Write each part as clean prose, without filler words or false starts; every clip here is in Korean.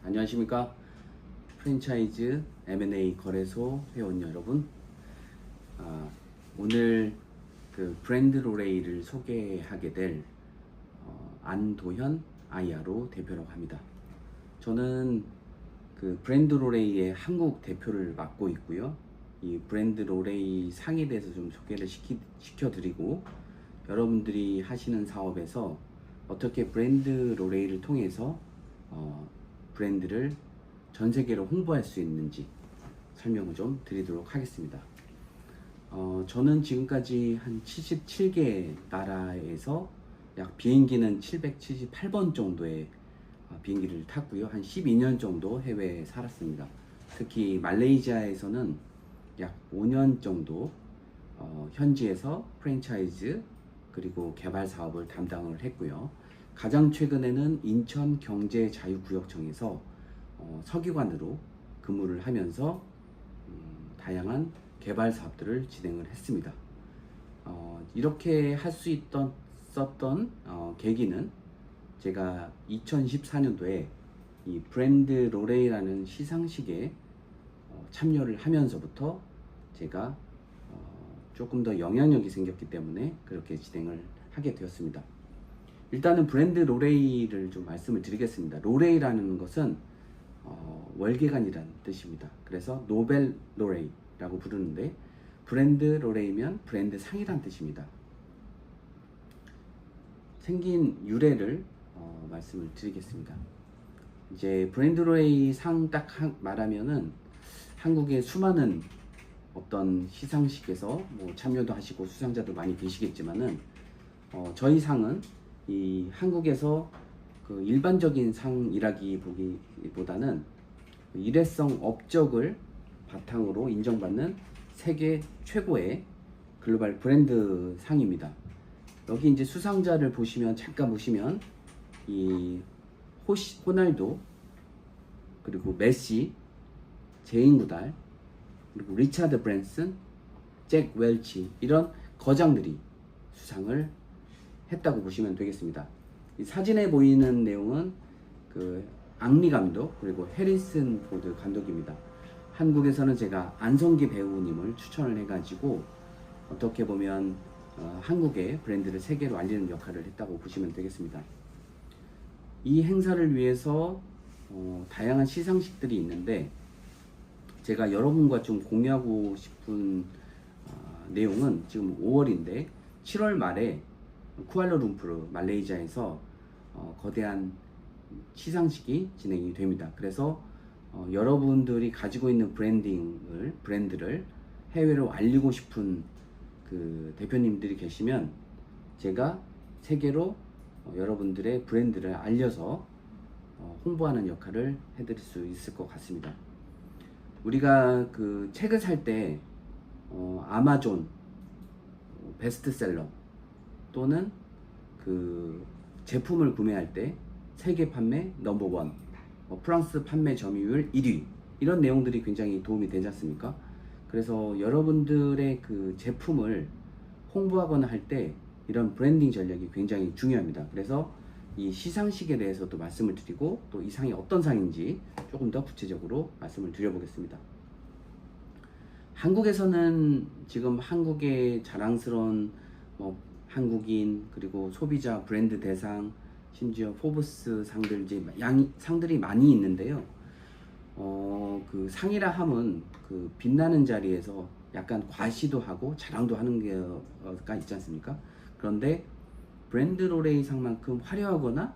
안녕하십니까. 프랜차이즈 M&A 거래소 회원 여러분. 오늘 그 브랜드 로레이를 소개하게 될 안도현 IRO 대표라고 합니다. 저는 그 브랜드 로레이의 한국 대표를 맡고 있고요. 이 브랜드 로레이 상에 대해서 좀 소개를 시켜드리고, 여러분들이 하시는 사업에서 어떻게 브랜드 로레이를 통해서 브랜드를 전 세계로 홍보할 수 있는지 설명을 좀 드리도록 하겠습니다. 저는 지금까지 한 77개 나라에서 약 비행기는 778번 정도의 비행기를 탔고요. 한 12년 정도 해외에 살았습니다. 특히 말레이시아에서는 약 5년 정도 현지에서 프랜차이즈 그리고 개발 사업을 담당을 했고요. 가장 최근에는 인천경제자유구역청에서 서기관으로 근무를 하면서 다양한 개발 사업들을 진행을 했습니다. 이렇게 할 수 있었던 계기는 제가 2014년도에 이 브랜드 로레이라는 시상식에 참여를 하면서부터 제가 조금 더 영향력이 생겼기 때문에 그렇게 진행을 하게 되었습니다. 일단은 브랜드 로레이를 좀 말씀을 드리겠습니다. 로레이라는 것은 월계관이라는 뜻입니다. 그래서 노벨 로레이라고 부르는데, 브랜드 로레이면 브랜드 상이라는 뜻입니다. 생긴 유래를 말씀을 드리겠습니다. 이제 브랜드 로레이 상 딱 말하면은 한국의 수많은 어떤 시상식에서 뭐 참여도 하시고 수상자도 많이 계시겠지만은 저희 상은 이 한국에서 그 일반적인 상이라기보다는 일회성 업적을 바탕으로 인정받는 세계 최고의 글로벌 브랜드 상입니다. 여기 이제 수상자를 보시면, 잠깐 보시면 이 호날두, 그리고 메시, 제인 구달, 그리고 리차드 브랜슨, 잭 웰치, 이런 거장들이 수상을 했다고 보시면 되겠습니다. 이 사진에 보이는 내용은 그 앙리 감독 그리고 해리슨 포드 감독입니다. 한국에서는 제가 안성기 배우님을 추천을 해가지고 어떻게 보면 한국의 브랜드를 세계로 알리는 역할을 했다고 보시면 되겠습니다. 이 행사를 위해서 다양한 시상식들이 있는데, 제가 여러분과 좀 공유하고 싶은 내용은 지금 5월인데 7월 말에 쿠알라룸푸르 말레이시아에서 거대한 시상식이 진행이 됩니다. 그래서 여러분들이 가지고 있는 브랜드를 해외로 알리고 싶은 그 대표님들이 계시면 제가 세계로 여러분들의 브랜드를 알려서 홍보하는 역할을 해드릴 수 있을 것 같습니다. 우리가 그 책을 살 때 아마존 베스트셀러 또는 그 제품을 구매할 때 세계 판매 넘버원, 프랑스 판매 점유율 1위, 이런 내용들이 굉장히 도움이 되지 않습니까? 그래서 여러분들의 그 제품을 홍보하거나 할 때 이런 브랜딩 전략이 굉장히 중요합니다. 그래서 이 시상식에 대해서도 말씀을 드리고, 또 이 상이 어떤 상인지 조금 더 구체적으로 말씀을 드려보겠습니다. 한국에서는 지금 한국의 자랑스러운 한국인, 그리고 소비자 브랜드 대상, 심지어 포브스 상들, 이제 상들이 많이 있는데요. 그 상이라 함은 그 빛나는 자리에서 약간 과시도 하고 자랑도 하는 게가 있지 않습니까? 그런데 브랜드 로레이 상만큼 화려하거나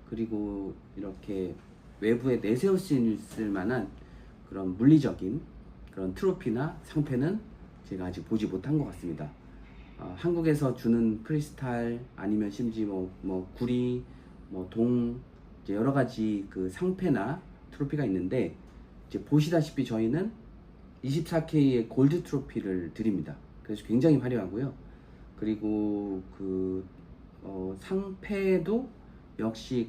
그리고 이렇게 외부에 내세울 수 있을 만한 그런 물리적인 그런 트로피나 상패는 제가 아직 보지 못한 것 같습니다. 한국에서 주는 크리스탈, 아니면 심지어 구리, 동, 이제 여러 가지 그 상패나 트로피가 있는데, 이제 보시다시피 저희는 24K의 골드 트로피를 드립니다. 그래서 굉장히 화려하고요. 그리고 그 상패도 역시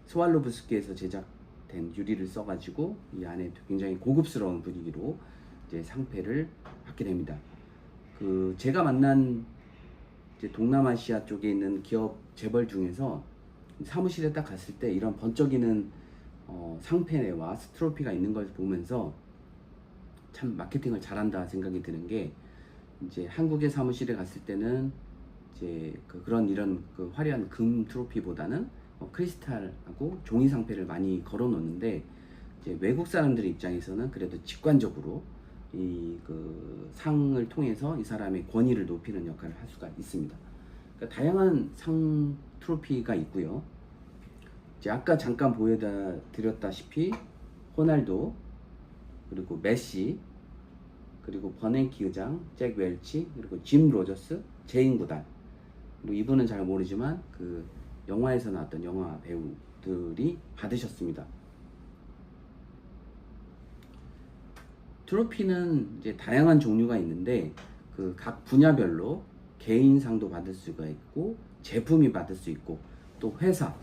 스왈로브스키에서 제작된 유리를 써가지고 이 안에 굉장히 고급스러운 분위기로 이제 상패를 받게 됩니다. 그 제가 만난 이제 동남아시아 쪽에 있는 기업 재벌 중에서 사무실에 딱 갔을 때 이런 번쩍이는 상패와 트로피가 있는 걸 보면서 참 마케팅을 잘한다 생각이 드는 게, 이제 한국의 사무실에 갔을 때는 이제 그런 이런 화려한 금 트로피보다는 크리스탈하고 종이 상패를 많이 걸어 놓는데, 이제 외국 사람들 입장에서는 그래도 직관적으로 이 상을 통해서 이 사람의 권위를 높이는 역할을 할 수가 있습니다. 그러니까 다양한 상 트로피가 있고요. 이제 아까 잠깐 보여드렸다시피 호날두, 그리고 메시, 그리고 버냉키 의장, 잭 웰치, 그리고 짐 로저스, 제인 구단, 그리고 이분은 잘 모르지만 그 영화에서 나왔던 영화 배우들이 받으셨습니다. 트로피는 이제 다양한 종류가 있는데 그 각 분야별로 개인상도 받을 수가 있고 제품이 받을 수 있고 또 회사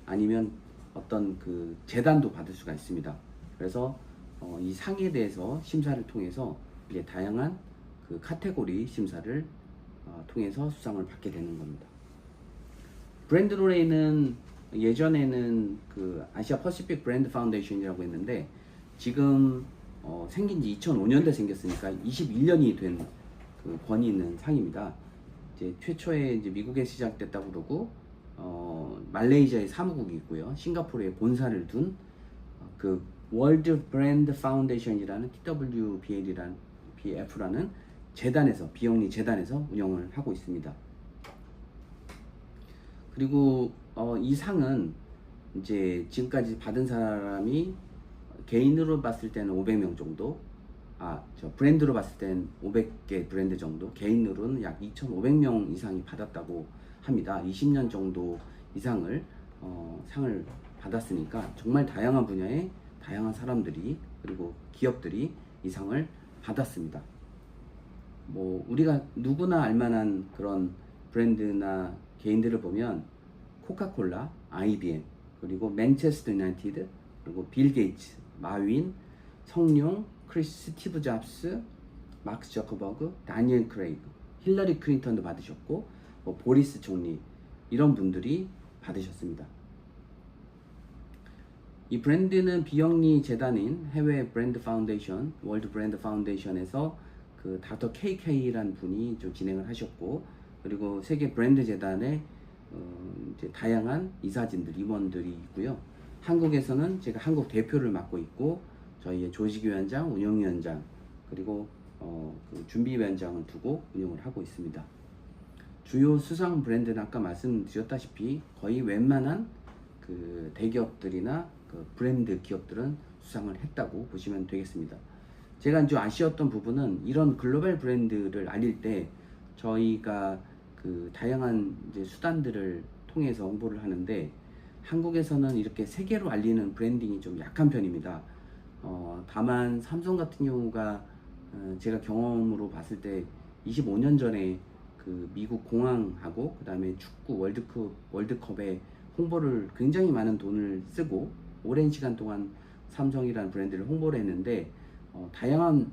아니면 어떤 그 재단도 받을 수가 있습니다. 그래서 이 상에 대해서 심사를 통해서 이제 다양한 그 카테고리 심사를 통해서 수상을 받게 되는 겁니다. 브랜드 로레이는 예전에는 그 아시아 퍼시픽 브랜드 파운데이션이라고 했는데 지금 생긴 지 2005년도에 생겼으니까 21년이 된 그 권위 있는 상입니다. 이제 최초에 이제 미국에 시작됐다고 그러고 말레이시아에 사무국이 있고요. 싱가포르에 본사를 둔 그 월드 브랜드 파운데이션이라는 TWBL이라는 BF라는 재단에서 비영리 재단에서 운영을 하고 있습니다. 그리고 이 상은 이제 지금까지 받은 사람이 개인으로 봤을 때는 500명 정도, 브랜드로 봤을 때는 500개 브랜드 정도, 개인으로는 약 2,500명 이상이 받았다고 합니다. 20년 정도 이상을 상을 받았으니까 정말 다양한 분야의 다양한 사람들이 그리고 기업들이 이 상을 받았습니다. 뭐 우리가 누구나 알만한 그런 브랜드나 개인들을 보면 코카콜라, IBM, 그리고 맨체스터 유나이티드, 그리고 빌 게이츠, 마윈, 성룡, 스티브 잡스, 마크 저커버그, 다니엘 크레이그, 힐러리 클린턴도 받으셨고 보리스 총리, 이런 분들이 받으셨습니다. 이 브랜드는 비영리 재단인 해외 브랜드 파운데이션, 월드 브랜드 파운데이션에서 그 닥터 KK라는 분이 좀 진행을 하셨고, 그리고 세계 브랜드 재단에 이제 다양한 이사진들, 임원들이 있고요. 한국에서는 제가 한국 대표를 맡고 있고, 저희의 조직위원장, 운영위원장, 그리고 그 준비위원장을 두고 운영을 하고 있습니다. 주요 수상 브랜드는 아까 말씀드렸다시피 거의 웬만한 그 대기업들이나 그 브랜드 기업들은 수상을 했다고 보시면 되겠습니다. 제가 좀 아쉬웠던 부분은 이런 글로벌 브랜드를 알릴 때 저희가 그 다양한 이제 수단들을 통해서 홍보를 하는데 한국에서는 이렇게 세계로 알리는 브랜딩이 좀 약한 편입니다. 다만 삼성 같은 경우가 제가 경험으로 봤을 때 25년 전에 그 미국 공항하고 그 다음에 축구 월드컵에 홍보를 굉장히 많은 돈을 쓰고 오랜 시간 동안 삼성이라는 브랜드를 홍보를 했는데 다양한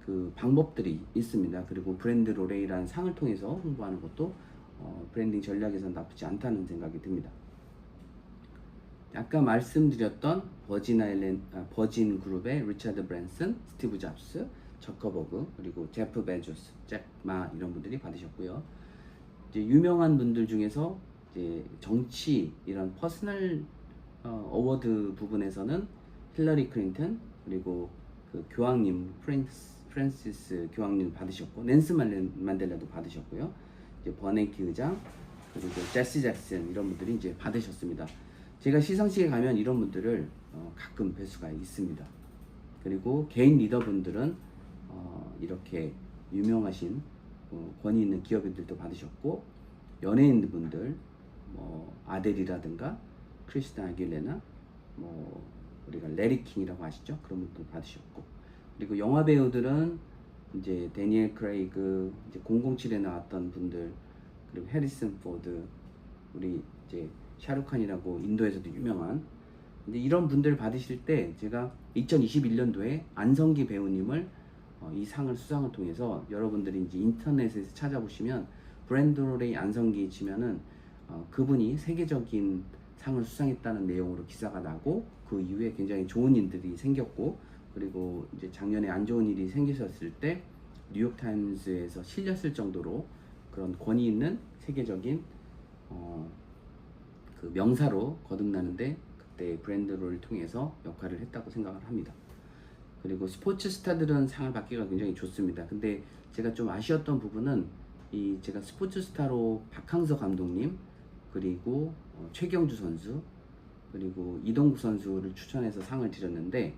그 방법들이 있습니다. 그리고 브랜드 로레이라는 상을 통해서 홍보하는 것도 브랜딩 전략에서는 나쁘지 않다는 생각이 듭니다. 아까 말씀드렸던 버진 그룹의 리차드 브랜슨, 스티브 잡스, 저커버그, 그리고 제프 베조스, 잭 마, 이런 분들이 받으셨고요. 이제 유명한 분들 중에서 이제 정치 이런 퍼스널 어워드 부분에서는 힐러리 클린턴, 그리고 그 교황님 프랜시스 교황님 받으셨고, 낸스 만델라도 받으셨고요. 이제 버냉키 의장, 그리고 제시 잭슨, 이런 분들이 이제 받으셨습니다. 제가 시상식에 가면 이런 분들을 가끔 뵐 수가 있습니다. 그리고 개인 리더분들은 이렇게 유명하신 권위 있는 기업인들도 받으셨고, 연예인분들 아델이라든가 크리스티나 아길레나, 우리가 레리 킹이라고 아시죠? 그런 분도 받으셨고, 그리고 영화 배우들은 이제 데니엘 크레이그, 이제 007에 나왔던 분들, 그리고 해리슨 포드, 우리 이제 샤루칸이라고 인도에서도 유명한, 근데 이런 분들 받으실 때 제가 2021년도에 안성기 배우님을 이 상을 수상을 통해서, 여러분들이 이제 인터넷에서 찾아보시면 브랜드 로레이 안성기 치면은 그분이 세계적인 상을 수상했다는 내용으로 기사가 나고 그 이후에 굉장히 좋은 일들이 생겼고 그리고 이제 작년에 안 좋은 일이 생기셨을 때 뉴욕타임즈에서 실렸을 정도로 그런 권위 있는 세계적인 그 명사로 거듭나는데 그때 브랜드를 통해서 역할을 했다고 생각을 합니다. 그리고 스포츠 스타들은 상을 받기가 굉장히 좋습니다. 근데 제가 좀 아쉬웠던 부분은 이 제가 스포츠 스타로 박항서 감독님 그리고 최경주 선수 그리고 이동국 선수를 추천해서 상을 드렸는데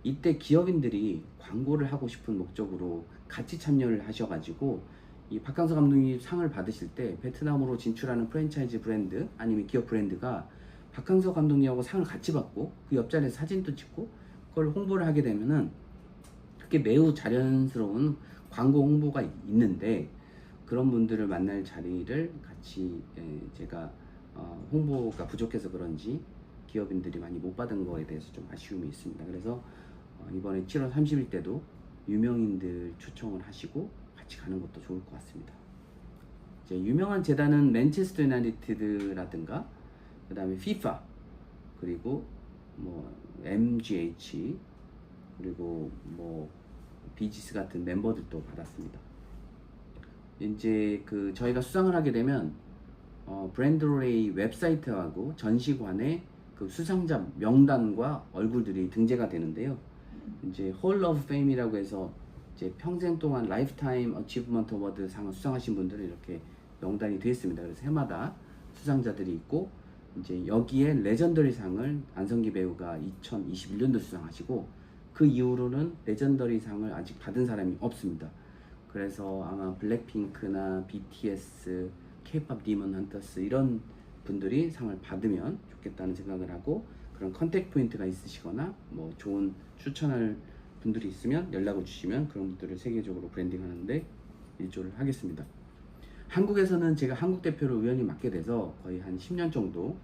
이때 기업인들이 광고를 하고 싶은 목적으로 같이 참여를 하셔가지고 이 박항서 감독님 상을 받으실 때 베트남으로 진출하는 프랜차이즈 브랜드 아니면 기업 브랜드가 박항서 감독님하고 상을 같이 받고 그 옆자리에서 사진도 찍고 그걸 홍보를 하게 되면은 그게 매우 자연스러운 광고 홍보가 있는데 그런 분들을 만날 자리를 같이 제가 홍보가 부족해서 그런지 기업인들이 많이 못 받은 거에 대해서 좀 아쉬움이 있습니다. 그래서 이번에 7월 30일 때도 유명인들 초청을 하시고 같이 가는 것도 좋을 것 같습니다. 이제 유명한 재단은 맨체스터 유나이티드라든가 그 다음에 FIFA 그리고 뭐 MGH 그리고 뭐 비지스 같은 멤버들도 받았습니다. 이제 그 저희가 수상을 하게 되면 브랜드로레이 웹사이트하고 전시관에 그 수상자 명단과 얼굴들이 등재가 되는데요. 이제 홀 오브 페임이라고 해서 이제 평생 동안 라이프타임 어치브먼트 어워드 상을 수상하신 분들은 이렇게 명단이 되어 있습니다. 그래서 해마다 수상자들이 있고 이제 여기에 레전더리 상을 안성기 배우가 2021년도 수상하시고 그 이후로는 레전더리 상을 아직 받은 사람이 없습니다. 그래서 아마 블랙핑크나 BTS, K-pop 디먼 헌터스 이런 분들이 상을 받으면 좋겠다는 생각을 하고 그런 컨택 포인트가 있으시거나 뭐 좋은 추천할 분들이 있으면 연락을 주시면 그런 분들을 세계적으로 브랜딩하는데 일조를 하겠습니다. 한국에서는 제가 한국 대표를 우연히 맡게 돼서 거의 한 10년 정도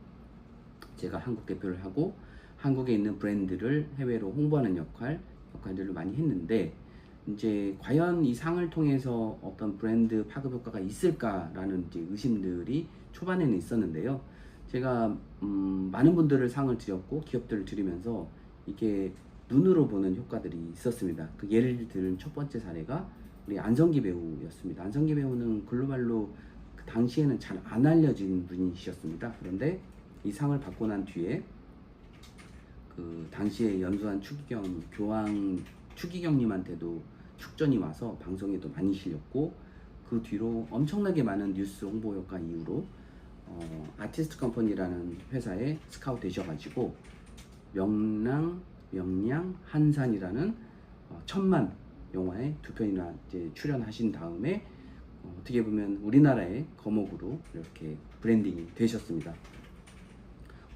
제가 한국 대표를 하고 한국에 있는 브랜드를 해외로 홍보하는 역할들을 많이 했는데 이제 과연 이 상을 통해서 어떤 브랜드 파급 효과가 있을까라는 이제 의심들이 초반에는 있었는데요. 제가 많은 분들을 상을 드렸고 기업들을 드리면서 이게 눈으로 보는 효과들이 있었습니다. 그 예를 들은 첫 번째 사례가 우리 안성기 배우였습니다. 안성기 배우는 글로벌로 그 당시에는 잘 안 알려진 분이셨습니다. 그런데 이 상을 받고 난 뒤에 그 당시에 연수한 추기경님한테도 축전이 와서 방송에도 많이 실렸고 그 뒤로 엄청나게 많은 뉴스 홍보 효과 이후로 아티스트 컴퍼니라는 회사에 스카우트 되셔가지고 명량, 한산이라는 천만 영화에 2편이나 이제 출연하신 다음에 어떻게 보면 우리나라의 거목으로 이렇게 브랜딩이 되셨습니다.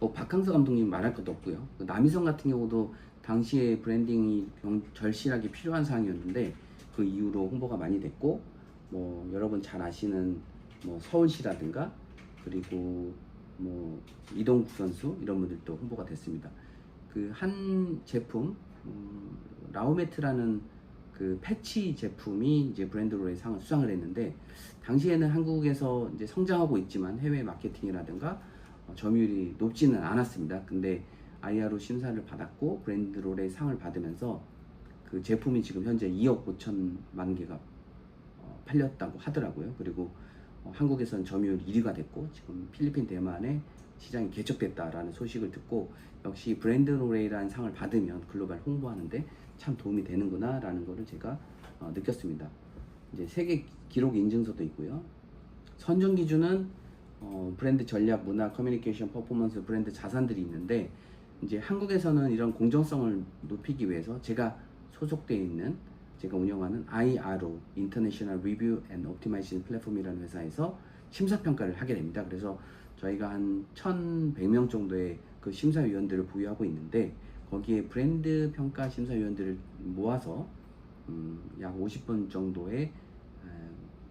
박항서 감독님 말할 것도 없고요. 남희성 같은 경우도 당시에 브랜딩이 절실하게 필요한 사항이었는데 그 이후로 홍보가 많이 됐고 뭐 여러분 잘 아시는 뭐 서울시라든가 그리고 뭐 이동국 선수 이런 분들도 홍보가 됐습니다. 그 한 제품 라우메트라는 그 패치 제품이 이제 브랜드로의 상을 수상을 했는데 당시에는 한국에서 이제 성장하고 있지만 해외 마케팅이라든가 점유율이 높지는 않았습니다. 근데 IRO 심사를 받았고 브랜드롤의 상을 받으면서 그 제품이 지금 현재 2억 5천만 개가 팔렸다고 하더라고요. 그리고 한국에서는 점유율 1위가 됐고 지금 필리핀 대만에 시장이 개척됐다라는 소식을 듣고 역시 브랜드롤이라는 상을 받으면 글로벌 홍보하는데 참 도움이 되는구나 라는 거를 제가 느꼈습니다. 이제 세계 기록 인증서도 있고요. 선정 기준은 브랜드 전략, 문화, 커뮤니케이션, 퍼포먼스, 브랜드 자산들이 있는데 이제 한국에서는 이런 공정성을 높이기 위해서 제가 소속되어 있는 제가 운영하는 IRO (International Review and Optimization Platform이라는 회사에서 심사평가를 하게 됩니다. 그래서 저희가 한 1,100명 정도의 그 심사위원들을 보유하고 있는데 거기에 브랜드 평가 심사위원들을 모아서 약 50분 정도의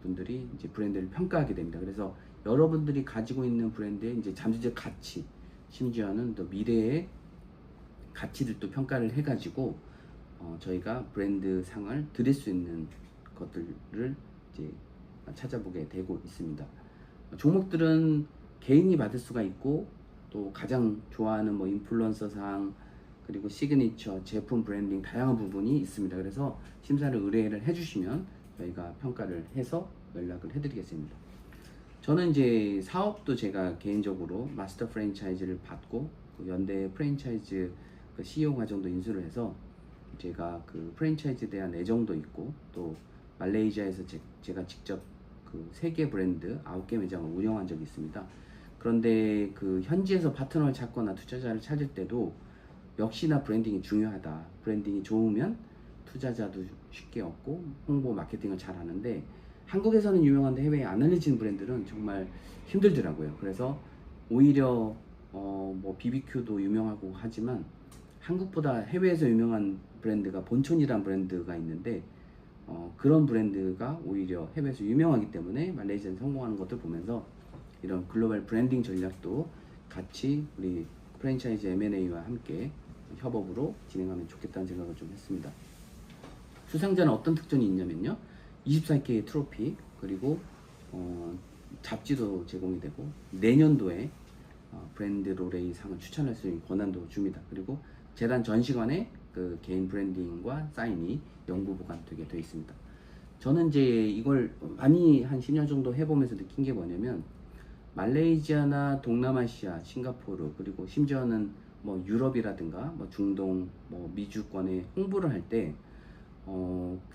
분들이 이제 브랜드를 평가하게 됩니다. 그래서 여러분들이 가지고 있는 브랜드의 이제 잠재적 가치, 심지어는 또 미래의 가치들도 평가를 해가지고 저희가 브랜드 상을 드릴 수 있는 것들을 이제 찾아보게 되고 있습니다. 종목들은 개인이 받을 수가 있고 또 가장 좋아하는 뭐 인플루언서상, 그리고 시그니처, 제품 브랜딩 다양한 부분이 있습니다. 그래서 심사를 의뢰를 해주시면 저희가 평가를 해서 연락을 해드리겠습니다. 저는 이제 사업도 제가 개인적으로 마스터 프랜차이즈를 받고 그 연대 프랜차이즈 그 CEO 과정도 인수를 해서 제가 그 프랜차이즈에 대한 애정도 있고, 또 말레이시아에서 제가 직접 그 3개 브랜드 9개 매장을 운영한 적이 있습니다. 그런데 그 현지에서 파트너를 찾거나 투자자를 찾을 때도 역시나 브랜딩이 중요하다. 브랜딩이 좋으면 투자자도 쉽게 얻고 홍보 마케팅을 잘 하는데, 한국에서는 유명한데 해외에 안 알려진 브랜드는 정말 힘들더라고요. 그래서 오히려 뭐 BBQ도 유명하고 하지만 한국보다 해외에서 유명한 브랜드가 본촌이란 브랜드가 있는데, 그런 브랜드가 오히려 해외에서 유명하기 때문에 말레이시아에서 성공하는 것들 보면서 이런 글로벌 브랜딩 전략도 같이 우리 프랜차이즈 M&A와 함께 협업으로 진행하면 좋겠다는 생각을 좀 했습니다. 수상자는 어떤 특징이 있냐면요, 24K의 트로피, 그리고 잡지도 제공이 되고 내년도에 브랜드 로레이 상을 추천할 수 있는 권한도 줍니다. 그리고 재단 전시관에 그 개인 브랜딩과 사인이 영구 보관되게 되어 있습니다. 저는 이제 이걸 많이 한 10년 정도 해보면서 느낀 게 뭐냐면, 말레이시아나 동남아시아, 싱가포르, 그리고 심지어는 뭐 유럽이라든가 뭐 중동, 뭐 미주권에 홍보를 할 때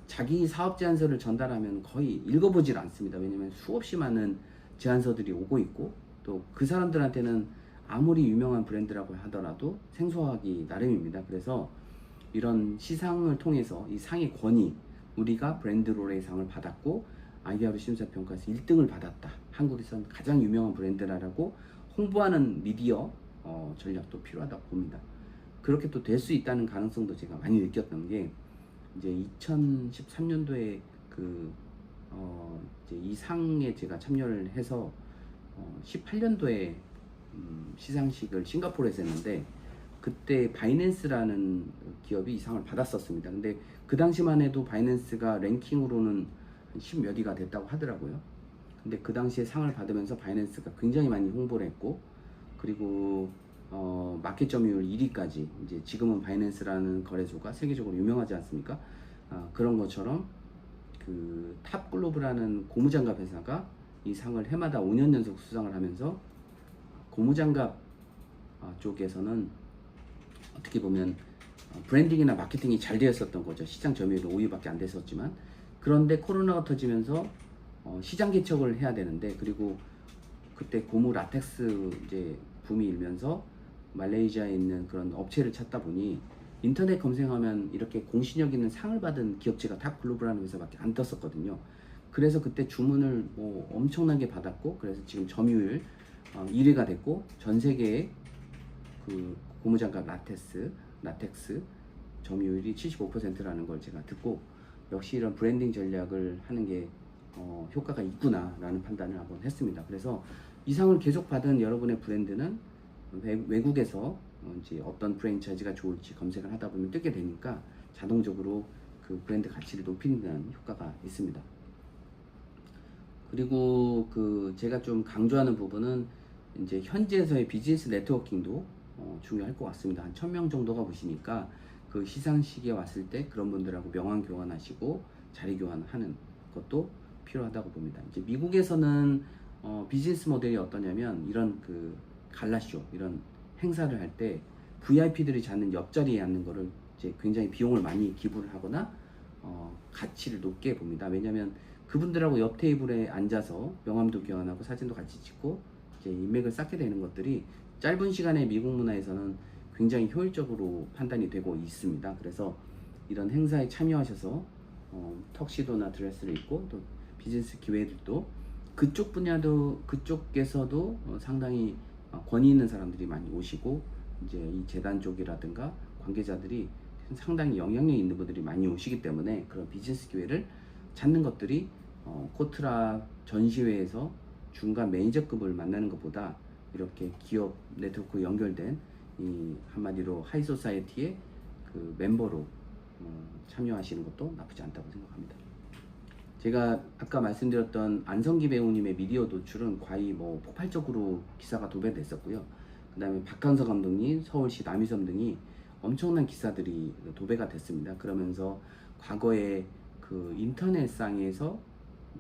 자기 사업 제안서를 전달하면 거의 읽어보질 않습니다. 왜냐면 수없이 많은 제안서들이 오고 있고, 또 그 사람들한테는 아무리 유명한 브랜드라고 하더라도 생소하기 나름입니다. 그래서 이런 시상을 통해서 이 상의 권위, 우리가 브랜드 로레이 상을 받았고 아이디어로 심사평가에서 1등을 받았다, 한국에선 가장 유명한 브랜드라고 홍보하는 미디어 전략도 필요하다고 봅니다. 그렇게 또 될 수 있다는 가능성도 제가 많이 느꼈던 게, 이제 2013년도에 이제 이 상에 제가 참여를 해서 18년도에 시상식을 싱가포르에서 했는데, 그때 바이낸스라는 기업이 이 상을 받았었습니다. 근데 그 당시만 해도 바이낸스가 랭킹으로는 10몇 위가 됐다고 하더라고요. 근데 그 당시에 상을 받으면서 바이낸스가 굉장히 많이 홍보를 했고, 그리고 마켓 점유율 1위까지, 이제 지금은 바이낸스라는 거래소가 세계적으로 유명하지 않습니까? 그런 것처럼 그 탑글로브라는 고무장갑 회사가 이 상을 해마다 5년 연속 수상을 하면서, 고무장갑 쪽에서는 어떻게 보면 브랜딩이나 마케팅이 잘 되었었던 거죠. 시장 점유율이 5위밖에 안 됐었지만, 그런데 코로나가 터지면서 시장 개척을 해야 되는데, 그리고 그때 고무 라텍스 이제 붐이 일면서 말레이시아에 있는 그런 업체를 찾다 보니 인터넷 검색하면 이렇게 공신력 있는 상을 받은 기업체가 탑글로벌라는 회사밖에 안 떴었거든요. 그래서 그때 주문을 뭐 엄청나게 받았고, 그래서 지금 점유율 1위가 됐고, 전 세계에 그 고무장갑 라텍스 점유율이 75%라는 걸 제가 듣고, 역시 이런 브랜딩 전략을 하는 게 효과가 있구나 라는 판단을 한번 했습니다. 그래서 이 상을 계속 받은 여러분의 브랜드는 외국에서 이제 어떤 프랜차이즈가 좋을지 검색을 하다 보면 뜨게 되니까 자동적으로 그 브랜드 가치를 높이는 효과가 있습니다. 그리고 그 제가 좀 강조하는 부분은 이제 현지에서의 비즈니스 네트워킹도 중요할 것 같습니다. 한 1000명 정도가 보시니까 그 시상식에 왔을 때 그런 분들하고 명함 교환하시고 자리 교환하는 것도 필요하다고 봅니다. 이제 미국에서는 비즈니스 모델이 어떠냐면, 이런 그 갈라쇼, 이런 행사를 할 때 VIP들이 잡는 옆자리에 앉는 거를 이제 굉장히 비용을 많이 기부를 하거나 가치를 높게 봅니다. 왜냐하면 그분들하고 옆 테이블에 앉아서 명함도 교환하고 사진도 같이 찍고 이제 인맥을 쌓게 되는 것들이 짧은 시간에 미국 문화에서는 굉장히 효율적으로 판단이 되고 있습니다. 그래서 이런 행사에 참여하셔서 턱시도나 드레스를 입고, 또 비즈니스 기회들도 그쪽 분야도 그쪽에서도 상당히 권위 있는 사람들이 많이 오시고, 이제 이 재단 쪽이라든가 관계자들이 상당히 영향력 있는 분들이 많이 오시기 때문에 그런 비즈니스 기회를 찾는 것들이 코트라 전시회에서 중간 매니저급을 만나는 것보다 이렇게 기업 네트워크 연결된 이 한마디로 하이소사이어티의 그 멤버로 참여하시는 것도 나쁘지 않다고 생각합니다. 제가 아까 말씀드렸던 안성기 배우님의 미디어 노출은 거의 뭐 폭발적으로 기사가 도배됐었고요. 그다음에 박항서 감독님, 서울시 남이섬 등이 엄청난 기사들이 도배가 됐습니다. 그러면서 과거에 그 인터넷상에서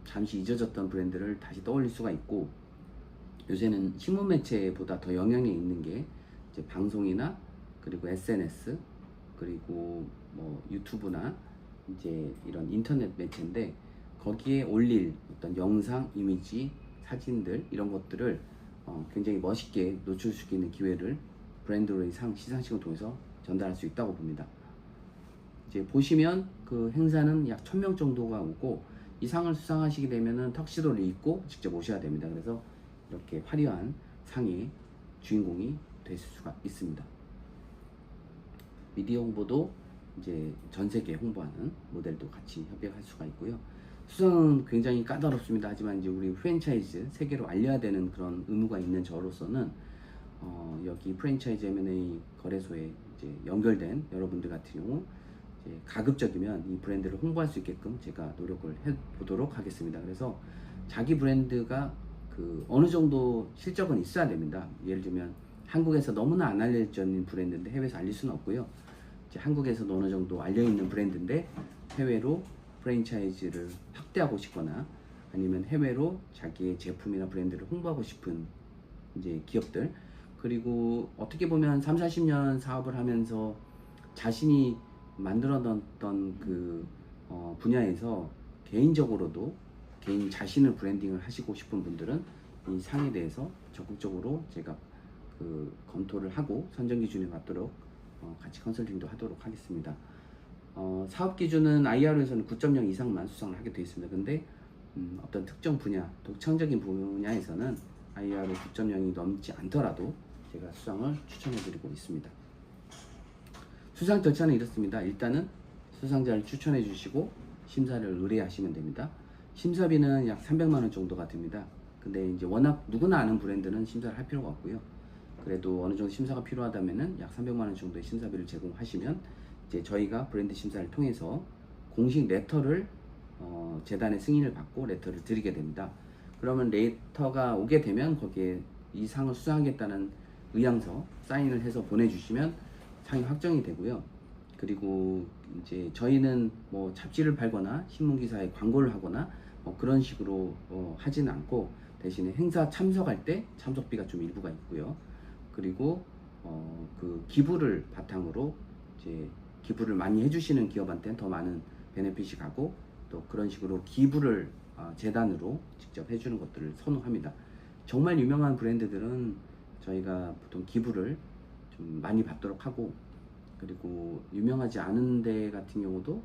잠시 잊어졌던 브랜드를 다시 떠올릴 수가 있고, 요새는 신문 매체보다 더 영향이 있는 게 이제 방송이나 그리고 SNS 그리고 뭐 유튜브나 이제 이런 인터넷 매체인데, 거기에 올릴 어떤 영상, 이미지, 사진들 이런 것들을 굉장히 멋있게 노출 수 있는 기회를 브랜드로의 시상식을 통해서 전달할 수 있다고 봅니다. 이제 보시면 그 행사는 약 1000명 정도가 오고, 이 상을 수상하시게 되면은 턱시도를 입고 직접 오셔야 됩니다. 그래서 이렇게 화려한 상의 주인공이 되실 수가 있습니다. 미디어 홍보도 이제 전 세계 홍보하는 모델도 같이 협약할 수가 있고요. 수상은 굉장히 까다롭습니다. 하지만 이제 우리 프랜차이즈 세계로 알려야 되는 그런 의무가 있는 저로서는 여기 프랜차이즈 M&A 거래소에 이제 연결된 여러분들 같은 경우 이제 가급적이면 이 브랜드를 홍보할 수 있게끔 제가 노력을 해 보도록 하겠습니다. 그래서 자기 브랜드가 그 어느 정도 실적은 있어야 됩니다. 예를 들면 한국에서 너무나 안 알려져 있는 브랜드인데 해외에서 알릴 수는 없고요. 이제 한국에서도 어느 정도 알려 있는 브랜드인데 해외로 프랜차이즈를 확대하고 싶거나 아니면 해외로 자기의 제품이나 브랜드를 홍보하고 싶은 이제 기업들, 그리고 어떻게 보면 3, 40년 사업을 하면서 자신이 만들어 놨던 그 분야에서 개인적으로도 개인 자신을 브랜딩을 하시고 싶은 분들은 이 상에 대해서 적극적으로 제가 그 검토를 하고 선정 기준에 맞도록 같이 컨설팅도 하도록 하겠습니다. 사업 기준은 IR에서는 9.0 이상만 수상을 하게 되어 있습니다. 근데 어떤 특정 분야, 독창적인 분야에서는 IR 9.0이 넘지 않더라도 제가 수상을 추천해 드리고 있습니다. 수상 절차는 이렇습니다. 일단은 수상자를 추천해 주시고 심사를 의뢰하시면 됩니다. 심사비는 약 300만 원 정도가 됩니다. 근데 이제 워낙 누구나 아는 브랜드는 심사를 할 필요가 없고요. 그래도 어느 정도 심사가 필요하다면은 약 300만 원 정도의 심사비를 제공하시면 이제 저희가 브랜드 심사를 통해서 공식 레터를 재단의 승인을 받고 레터를 드리게 됩니다. 그러면 레터가 오게 되면 거기에 이 상을 수상하겠다는 의향서 사인을 해서 보내주시면 상이 확정이 되고요. 그리고 이제 저희는 뭐 잡지를 팔거나 신문기사에 광고를 하거나 그런 식으로 하지는 않고, 대신에 행사 참석할 때 참석비가 좀 일부가 있고요. 그리고 그 기부를 바탕으로 이제 기부를 많이 해주시는 기업한테는 더 많은 베네핏이 가고, 또 그런 식으로 기부를 재단으로 직접 해주는 것들을 선호합니다. 정말 유명한 브랜드들은 저희가 보통 기부를 좀 많이 받도록 하고, 그리고 유명하지 않은 데 같은 경우도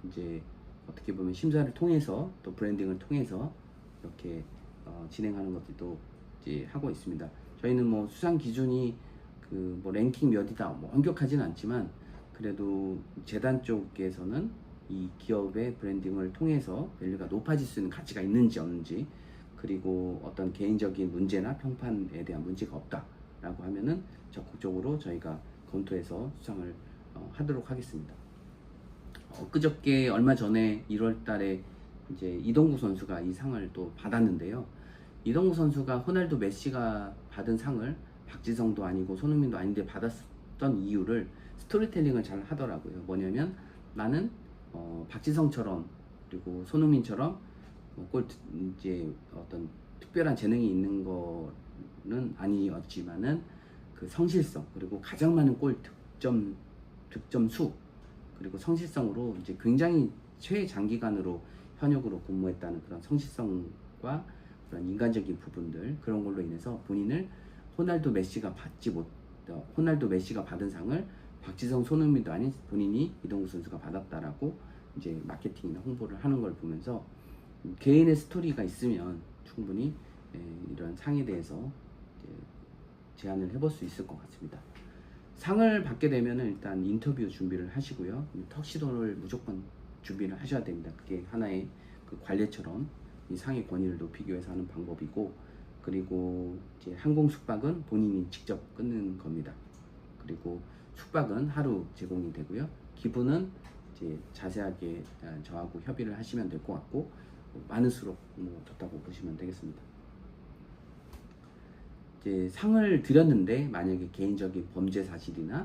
이제 어떻게 보면 심사를 통해서 또 브랜딩을 통해서 이렇게 진행하는 것들도 이제 하고 있습니다. 저희는 뭐 수상 기준이 그 뭐 랭킹 몇이다 뭐 엄격하진 않지만, 그래도 재단 쪽에서는 이 기업의 브랜딩을 통해서 밸류가 높아질 수 있는 가치가 있는지 없는지, 그리고 어떤 개인적인 문제나 평판에 대한 문제가 없다라고 하면은 적극적으로 저희가 검토해서 수상을 하도록 하겠습니다. 그저께 얼마 전에 1월 달에 이제 이동국 선수가 이 상을 또 받았는데요. 이동국 선수가 호날두 메시가 받은 상을 박지성도 아니고 손흥민도 아닌데 받았던 이유를 스토리텔링을 잘 하더라고요. 뭐냐면 나는 박지성처럼 그리고 손흥민처럼 이제 어떤 특별한 재능이 있는 거는 아니었지만은 그 성실성, 그리고 가장 많은 골 득점 수, 그리고 성실성으로 이제 굉장히 최장기간으로 현역으로 근무했다는 그런 성실성과 그런 인간적인 부분들, 그런 걸로 인해서 본인을 호날두 메시가 받은 상을 박지성, 손흥민도 아닌 본인이 이동국 선수가 받았다라고 이제 마케팅이나 홍보를 하는 걸 보면서 개인의 스토리가 있으면 충분히 이런 상에 대해서 제안을 해볼 수 있을 것 같습니다. 상을 받게 되면 일단 인터뷰 준비를 하시고요. 턱시도를 무조건 준비를 하셔야 됩니다. 그게 하나의 그 관례처럼 이 상의 권위를 높이기 위해서 하는 방법이고, 그리고 이제 항공 숙박은 본인이 직접 끊는 겁니다. 그리고 숙박은 하루 제공이 되고요. 기부는 이제 자세하게 저하고 협의를 하시면 될 것 같고, 많을수록 좋다고 보시면 되겠습니다. 이제 상을 드렸는데 만약에 개인적인 범죄 사실이나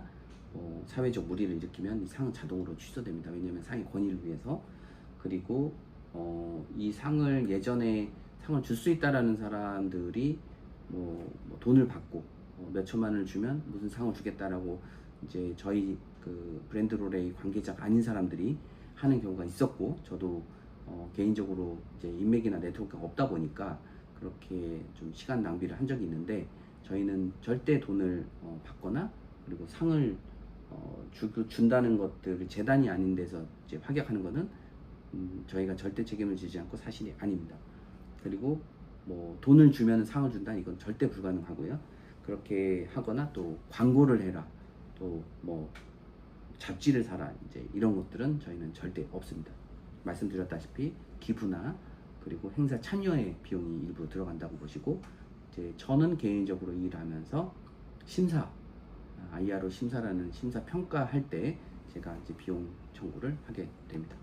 사회적 무리를 일으키면 이 상은 자동으로 취소됩니다. 왜냐하면 상의 권위를 위해서. 그리고 이 상을 예전에 상을 줄 수 있다라는 사람들이 뭐 돈을 받고 몇 천만 원을 주면 무슨 상을 주겠다라고 이제 저희 그 브랜드 롤의 관계자가 아닌 사람들이 하는 경우가 있었고, 저도 개인적으로 이제 인맥이나 네트워크가 없다 보니까 그렇게 좀 시간 낭비를 한 적이 있는데, 저희는 절대 돈을 받거나 그리고 상을 준다는 것들을 재단이 아닌 데서 이제 확약하는 것은 저희가 절대 책임을 지지 않고 사실이 아닙니다. 그리고 뭐 돈을 주면 상을 준다, 이건 절대 불가능하고요. 그렇게 하거나 또 광고를 해라, 또 뭐 잡지를 사라, 이제 이런 것들은 저희는 절대 없습니다. 말씀드렸다시피 기부나 그리고 행사 참여의 비용이 일부 들어간다고 보시고, 이제 저는 개인적으로 일하면서 심사, IRO 심사라는 심사 평가할 때 제가 이제 비용 청구를 하게 됩니다.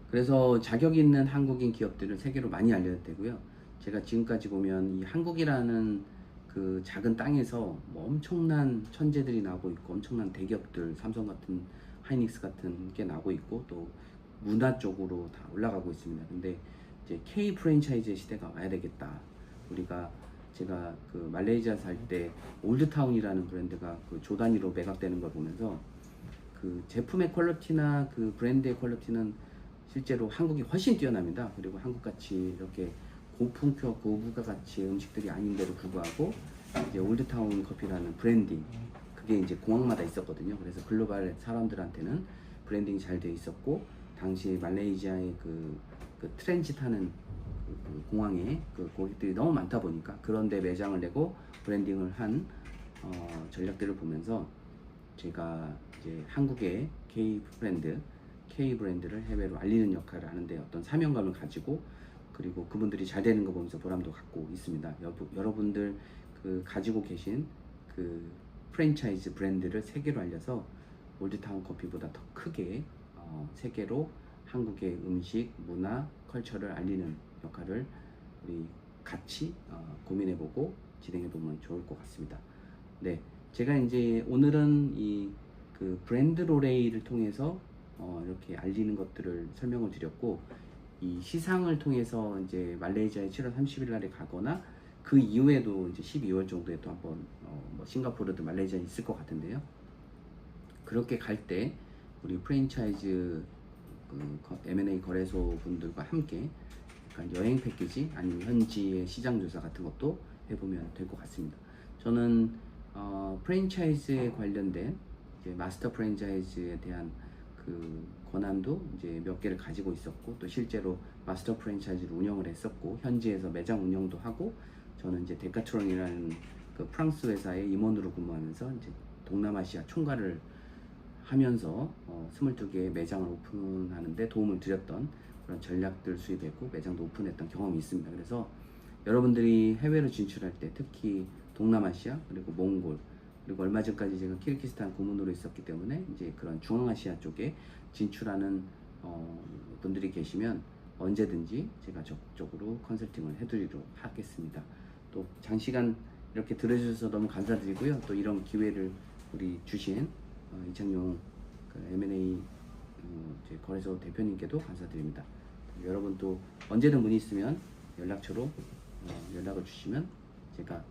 그래서 자격 있는 한국인 기업들을 세계로 많이 알려야 되고요. 제가 지금까지 보면 이 한국이라는 그 작은 땅에서 뭐 엄청난 천재들이 나오고 있고, 엄청난 대기업들, 삼성 같은, 하이닉스 같은 게 나오고 있고, 또 문화 쪽으로 다 올라가고 있습니다. 근데 이제 K 프랜차이즈 시대가 와야 되겠다. 제가 그 말레이시아 살 때 올드타운이라는 브랜드가 그 조 단위로 매각되는 걸 보면서 그 제품의 퀄리티나 그 브랜드의 퀄리티는 실제로 한국이 훨씬 뛰어납니다. 그리고 한국같이 이렇게 고품격 고부가가치 음식들이 아닌데도 불구하고 이제 올드타운 커피라는 브랜딩, 그게 이제 공항마다 있었거든요. 그래서 글로벌 사람들한테는 브랜딩이 잘 돼 있었고, 당시 말레이시아의 그 트랜짓하는 그 공항에 그 고객들이 너무 많다 보니까 그런데 매장을 내고 브랜딩을 한 전략들을 보면서 제가 이제 한국의 K 브랜드를 해외로 알리는 역할을 하는데 어떤 사명감을 가지고, 그리고 그분들이 잘 되는 거 보면서 보람도 갖고 있습니다. 여러분들 그 가지고 계신 그 프랜차이즈 브랜드를 세계로 알려서 올드타운 커피보다 더 크게 세계로 한국의 음식, 문화, 컬처를 알리는 역할을 우리 같이 고민해보고 진행해보면 좋을 것 같습니다. 네, 제가 이제 오늘은 이 그 브랜드 롤레이를 통해서 이렇게 알리는 것들을 설명을 드렸고, 이 시상을 통해서 이제 말레이시아에 7월 30일 날에 가거나 그 이후에도 이제 12월 정도에 또 한번 뭐 싱가포르도 말레이시아에 있을 것 같은데요. 그렇게 갈 때 우리 프랜차이즈 그 M&A 거래소 분들과 함께 약간 여행 패키지 아니면 현지의 시장 조사 같은 것도 해보면 될 것 같습니다. 저는 프랜차이즈에 관련된 이제 마스터 프랜차이즈에 대한 그 권한도 이제 몇 개를 가지고 있었고, 또 실제로 마스터 프랜차이즈를 운영을 했었고, 현지에서 매장 운영도 하고, 저는 이제 데카트론이라는 그 프랑스 회사의 임원으로 근무하면서 이제 동남아시아 총괄을 하면서 22개의 매장을 오픈하는데 도움을 드렸던 그런 전략들 수립했고, 매장도 오픈했던 경험이 있습니다. 그래서 여러분들이 해외로 진출할 때 특히 동남아시아 그리고 몽골, 그리고 얼마 전까지 제가 키르기스탄 고문으로 있었기 때문에 이제 그런 중앙아시아 쪽에 진출하는 분들이 계시면 언제든지 제가 적극적으로 컨설팅을 해드리도록 하겠습니다. 또 장시간 이렇게 들어주셔서 너무 감사드리고요. 또 이런 기회를 우리 주신 이창용 그 M&A 거래소 대표님께도 감사드립니다. 여러분 또 언제든 문의 있으면 연락처로 연락을 주시면 제가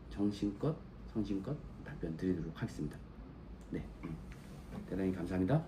정신껏 성심껏 답변 드리도록 하겠습니다. 네, 대단히 감사합니다.